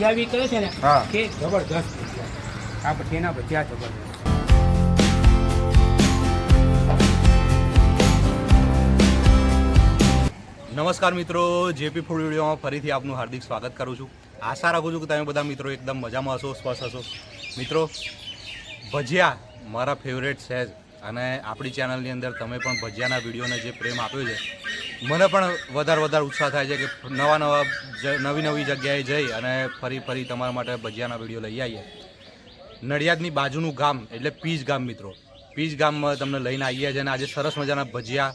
પંજાબી કરે છે ને હા. કે જબરદસ્ત ભજીયા. આ ભજીયાના ભજીયા જબરદસ્ત. નમસ્કાર મિત્રો, જેપી ફૂડ વિડીયોમાં ફરીથી આપનું હાર્દિક સ્વાગત કરું છું. આશા રાખું છું કે તમે બધા મિત્રો એકદમ મજામાં હશો, સ્વસ્થ હશો. મિત્રો, ભજીયા મારા ફેવરેટ છે જ, અને આપણી ચેનલની અંદર તમે પણ ભજીયાના વિડીયોને જે પ્રેમ આપ્યો છે, મને પણ વધારે ઉત્સાહ થાય છે કે નવી નવી જગ્યાએ જઈ અને ફરી તમારા માટે ભજીયાના વિડીયો લઈ આવીએ. નડિયાદની બાજુનું ગામ એટલે પીજ ગામ મિત્રો. પીજ ગામમાં તમને લઈને આવીએ છીએ અને આજે સરસ મજાના ભજીયા,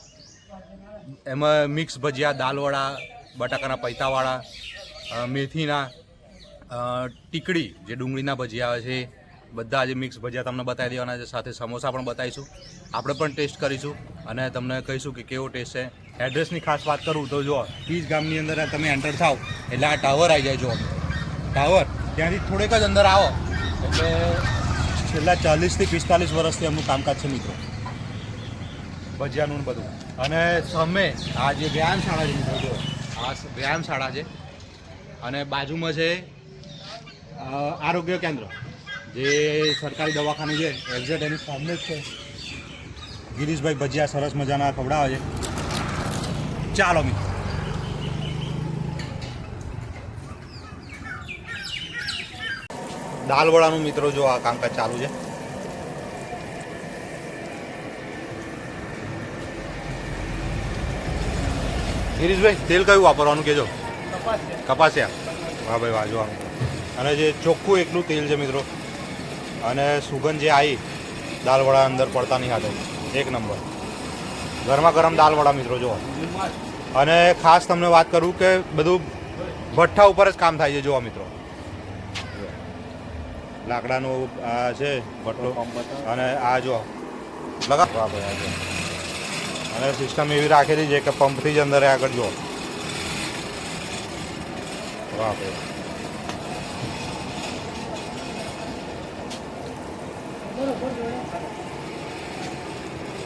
એમાં મિક્સ ભજીયા, દાલવડા, બટાકાના પૈતાવાળા, મેથીના, ટીકડી જે ડુંગળીના ભજીયા આવે છે, બધા આજે મિક્સ ભજીયા તમને બતાવી દેવાના છે. સાથે સમોસા પણ બતાવીશું, આપણે પણ ટેસ્ટ કરીશું અને તમને કહીશું કે કેવો ટેસ્ટ છે. એડ્રેસની ખાસ વાત કરું તો જો પીજ ગામની અંદર તમે એન્ટર થાવ એટલે આ ટાવર આવી જાય. જો ટાવર, ત્યાંથી થોડેક જ અંદર આવો એટલે છેલ્લા 40 થી 45 વર્ષથી એમનું કામકાજ છે મિત્રો, ભજીયાનું બધું. અને સામે આ જે વ્યાયામશાળા છે મિત્રો, જો આ વ્યાયામશાળા છે અને બાજુમાં છે આરોગ્ય કેન્દ્ર, જે સરકારી દવાખાનું છે એક્ઝેક્ટ એની સામે જ છે. ગિરીશભાઈ ભજીયા સરસ મજાના ખવડાવે છે. ચાલો મિત્રો, દાલવડાનું મિત્રો જો આ કામકાજ ચાલુ છે. ગિરીશભાઈ તેલ કયું વાપરવાનું કહેજો? કપાસિયા. વાહ ભાઈ વાહ, જોવાનું. અને જે ચોખ્ખું એકલું તેલ છે મિત્રો, અને સુગંધ જે આવી દાલવડા અંદર પડતાની હાથે એક નંબર. ગરમા ગરમ દાલવડા મિત્રો જો. અને ખાસ તમને વાત કરું કે બધું ભઠ્ઠા ઉપર જ કામ થાય છે. જોવા મિત્રો, લાકડાનો આ છે ભઠ્ઠો, અને આ જો લગા. વાહ ભાઈ, આ જો. અને સિસ્ટમ એવી રાખેલી છે કે પંપથી જ અંદર આગળ જુઓ. વાહ ભાઈ.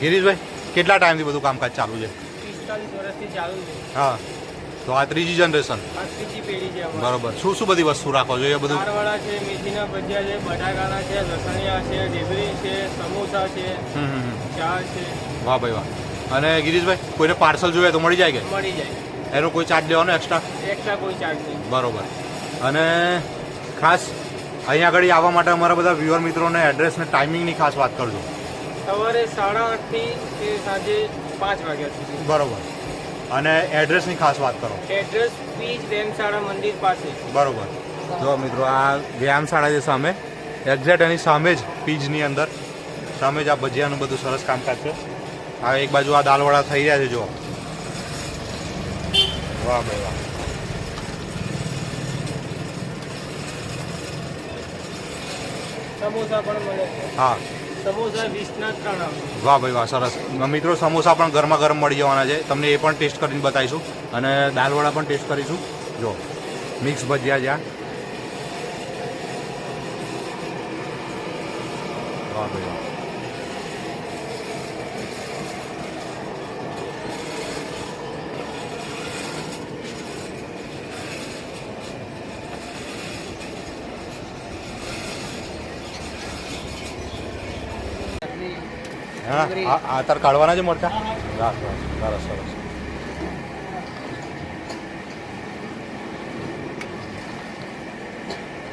ગિરીશભાઈ કેટલા ટાઈમથી બધું કામકાજ ચાલુ છે? 45 વર્ષથી ચાલુ છે. હા, તો આ ત્રીજી જનરેશન. આ ત્રીજી પેઢી છે અમારી. બરોબર. શું બધી વસ્તુ રાખો છો? એ બધું દાળવડા છે, મેથીના ભજીયા છે, બટાકાના છે, લસણિયા છે, ઢેબરી છે, સમોસા છે, ચા છે. વાહ ભાઈ વાહ. અને ગિરીશભાઈ કોઈને પાર્સલ જોઈએ તો મળી જાય કે? મળી જાય. એનો કોઈ ચાર્જ લેવાનો એક્સ્ટ્રા? એક્સ્ટ્રા કોઈ ચાર્જ નહીં. બરોબર. અને ખાસ અહીંયા આગળ આવવા માટે અમારા બધા વ્યુઅર મિત્રોને એડ્રેસ ને ટાઈમિંગની ખાસ વાત કરજો. સવારે 8:30 થી સાંજે 5 વાગ્યા સુધી. બરોબર. અને એડ્રેસની ખાસ વાત કરો. એડ્રેસ પીજ વ્યાયામશાળા મંદિર પાસે. બરોબર. જો મિત્રો, આ વ્યાયામશાળા છે સામે, એક્ઝેક્ટ એની સામે જ પીજની અંદર સામે જ આ ભજીયાનું બધું સરસ કામકાજ છે. આ એક બાજુ આ દાલવડા થઈ રહ્યા છે જો. વાહ ભાઈ વાહ. સમોસા પણ મળે છે. હા, સમોસા 20ના 3 આવે. વાહ ભાઈ વાહ, સરસ. મિત્રો, સમોસા પણ ગરમા ગરમ મળી જવાના છે. તમને એ પણ ટેસ્ટ કરીને બતાવીશું અને દાલવડા પણ ટેસ્ટ કરીશું. જો મિક્સ ભજીયા જ્યાં. વાહ ભાઈ વાહ. હા, આ તાર કાઢવાના છે મરચા? રાસ રાસ, સરસ સરસ.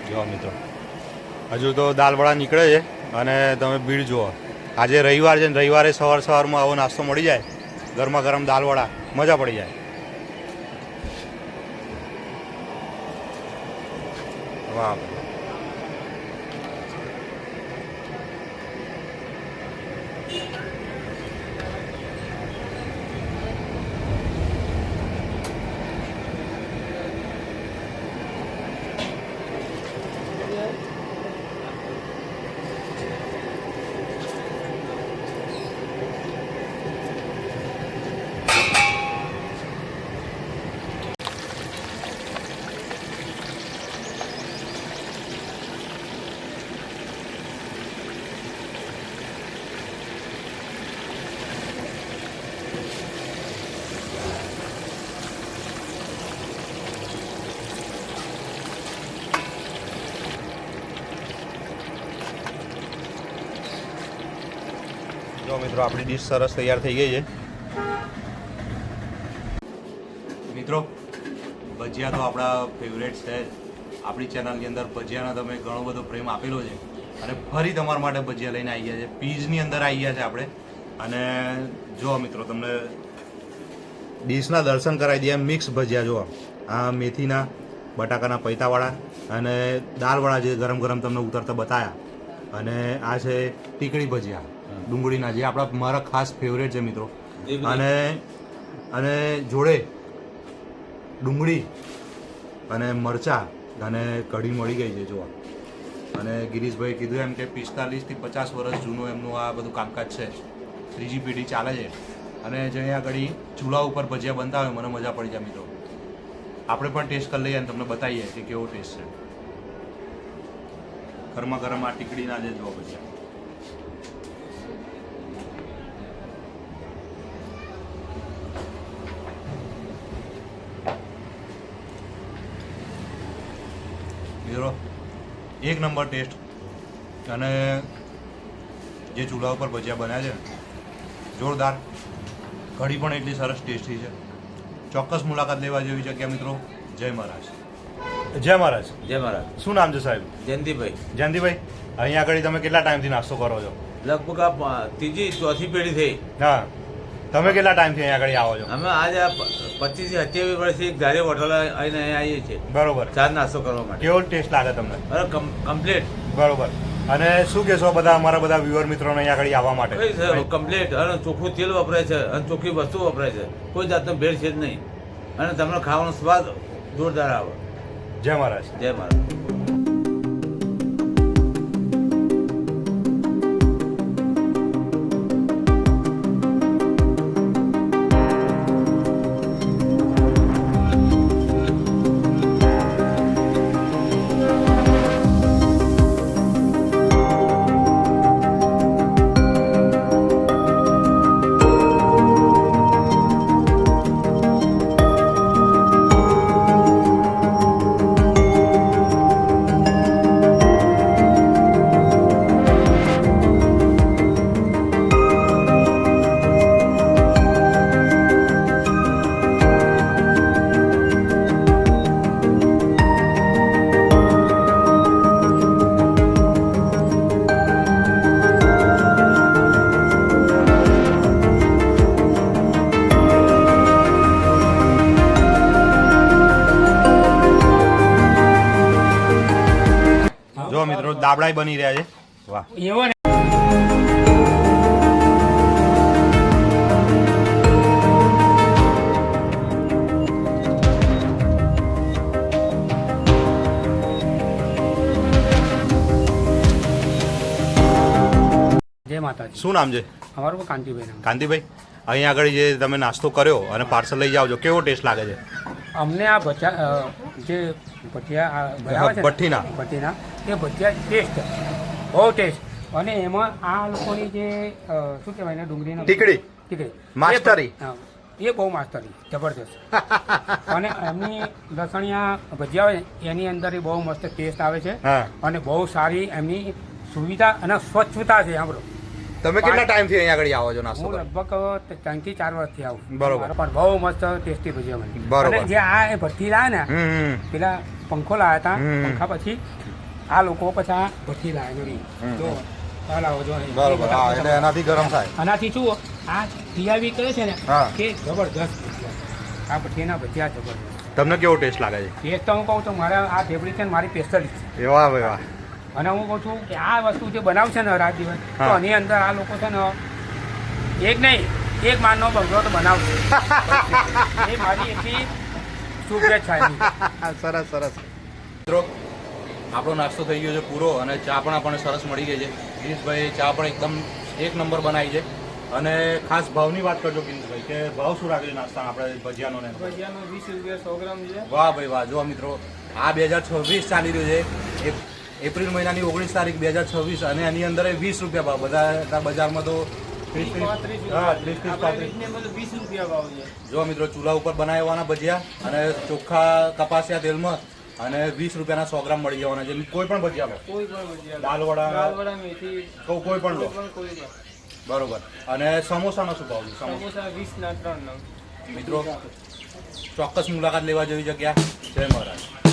જો મિત્રો, હજુ તો દાલવડા નીકળે છે અને તમે ભીડ જુઓ. આજે રવિવાર છે ને, રવિવારે સવારમાં આવો નાસ્તો મળી જાય, ગરમા ગરમ દાલવડા, મજા પડી જાય. વાહ. મિત્રો આપણી ડીશ સરસ તૈયાર થઈ ગઈ છે મિત્રો. ભજીયા તો આપણા ફેવરેટ છે જ. આપણી ચેનલની અંદર ભજીયાનો તમે ઘણો બધો પ્રેમ આપેલો છે અને ફરી તમારા માટે ભજીયા લઈને આવી ગયા છે. પીઝની અંદર આવી ગયા છે આપણે. અને જો મિત્રો તમને ડીશના દર્શન કરાવી દઈએ. મિક્સ ભજીયા જુઓ, આ મેથીના બટાકાના પૈતાવાળા અને દાળવાળા જે ગરમ ગરમ તમને ઉતરતા બતાવ્યા. અને આ છે ટીકડી ભજીયા ડુંગળીના, જે આપણા મારા ખાસ ફેવરેટ છે મિત્રો. અને જોડે ડુંગળી અને મરચાં અને કઢી મળી ગઈ છે જોવા. અને ગિરીશભાઈ કીધું એમ કે 45 થી 50 વર્ષ જૂનું એમનું આ બધું કામકાજ છે. ત્રીજી પેઢી ચાલે છે. અને જે અહીંયા આગળ ચૂલા ઉપર ભજીયા બનતા હોય મને મજા પડી જાય મિત્રો. આપણે પણ ટેસ્ટ કરી લઈએ અને તમને બતાવીએ કે કેવો ટેસ્ટ છે. ગરમા ગરમ આ ટીકડીના જે જોવા ભજીયા. મિત્રો એક નંબર ટેસ્ટ. અને જે ચૂલા ઉપર ભજીયા બન્યા છે જોરદાર. કઢી પણ એટલી સરસ ટેસ્ટી છે. ચોક્કસ મુલાકાત લેવા જેવી જગ્યા મિત્રો. જય મહારાજ. જય મહારાજ. જય મહારાજ. શું નામ છે સાહેબ? જયંતિભાઈ. જયંતિભાઈ, અહીંયા આગળ તમે કેટલા ટાઈમથી નાસ્તો કરો છો? લગભગ આ ત્રીજી ચોથી પેઢી થઈ. હા, તમે કેટલા ટાઈમથી અહીંયા આગળ આવો છો? અમે આજે 25 થી 28 વર્ષથી એક ધારી હોટલ આવીને અહીંયા આવીએ છીએ બરોબર. ચા નાસ્તો કરવા માટે. કેવો ટેસ્ટ લાગે તમને? અરે કમ્પ્લીટ. બરોબર. અને શું કહેશો બધા અમારા બધા વ્યુઅર મિત્રોને અહીંયા આગળ આવવા માટે? કમ્પ્લીટ. અને ચોખ્ખું તેલ વપરાય છે અને ચોખ્ખી વસ્તુ વપરાય છે. કોઈ જાતનો ભેળ છે જ નહીં. અને તમને ખાવાનો સ્વાદ જોરદાર આવે. જય મહારાજ. જય મહારાજ. જો મિત્રો દાબડાઈ બની રહ્યા છે. વાહ. એવો ને જય માતાજી. શું નામ છે? અમારું કાંતિભાઈ નામ. કાંતિભાઈ, અહીંયા આગળ જે તમે નાસ્તો કર્યો અને પાર્સલ લઈ જાઓ છો, કેવો ટેસ્ટ લાગે છે? અમને આ જે ભજીયા બનાવે છે ભઠ્ઠીના એ ભજીયા ટેસ્ટ બહુ ટેસ્ટ. અને એમાં આ લોકોની જે શું કહેવાય ને ડુંગળીનો ટીકડી માસ્ટરી. એ બહુ માસ્ટરી જબરદસ્ત. અને એમની લસણિયા ભજીયા હોય ને એની અંદર એ બહુ મસ્ત ટેસ્ટ આવે છે. અને બહુ સારી એમની સુવિધા અને સ્વચ્છતા છે. સાંભળો, તમે કેટલા ટાઈમથી અહીંયા આગળ આવો છો નાસ્તો? હું લગભગ 3 થી 4 વર્ષથી આવું. બરોબર. પણ બહુ મસ્ત ટેસ્ટી ભજીયા બની. બરોબર. અને જે આ ભઠ્ઠી લાયા ને પેલા પંખો લાયા હતા, પંખા પછી આ લોકો પછી આ ભઠ્ઠી લાયા જો લાવો જો. બરોબર. હા, એટલે એનાથી ગરમ થાય. આનાથી શું આ પીઆવી કરે છે ને કે જબરદસ્ત. આ ભઠ્ઠીના ભજીયા જબરદસ્ત. તમને કેવો ટેસ્ટ લાગે છે? ટેસ્ટ તો હું કહું તો મારા આ ફેવરિટ છે ને મારી સ્પેશિયલિસ્ટ છે. વાહ ભાઈ વાહ. અને હું કહું છું કે આ વસ્તુ જે બનાવશે ને રાત દિવસ તો આની અંદર આ લોકો છે ને એક નહીં એક માનનો બંગલો તો બનાવશે. એ મારી એટલી શુભેચ્છા. સરસ સરસ. મિત્રો આપણો નાસ્તો થઈ ગયો છે પૂરો અને ચા પણ આપણને સરસ મળી ગઈ છે. ગિરીશભાઈ ચા પણ એકદમ એક નંબર બનાવી છે. અને ખાસ ભાવની વાત કરજો ગિરીશભાઈ, કે ભાવ શું રાખે છે નાસ્તા આપણે ભજીયાનો ને? ભજીયાનો 20 રૂપિયા 100 ગ્રામ છે. વાહ ભાઈ વાહ. જો મિત્રો આ 2026 ચાલી રહ્યું છે. એપ્રિલ મહિનાની 19 તારીખ 2026 અને એની અંદર 20 રૂપિયા ભાવ. બધા બજારમાં તો 20 રૂપિયા ભાવ છે. જો મિત્રો ચૂલા ઉપર બનાવવાના ભજીયા અને ચોખ્ખા કપાસિયા તેલમાં અને 20 રૂપિયાના 100 ગ્રામ મળી જવાના છે. કોઈ પણ ભજીયા, કોઈ પણ ભજીયા, દાલવડા, મેથી, કોઈ પણ લો. બરોબર. અને સમોસાનો શું ભાવ છે? સમોસા 20 ના 3 નંગ. મિત્રો ચોક્કસ મુલાકાત લેવા જેવી જગ્યા. જય મહારાજ.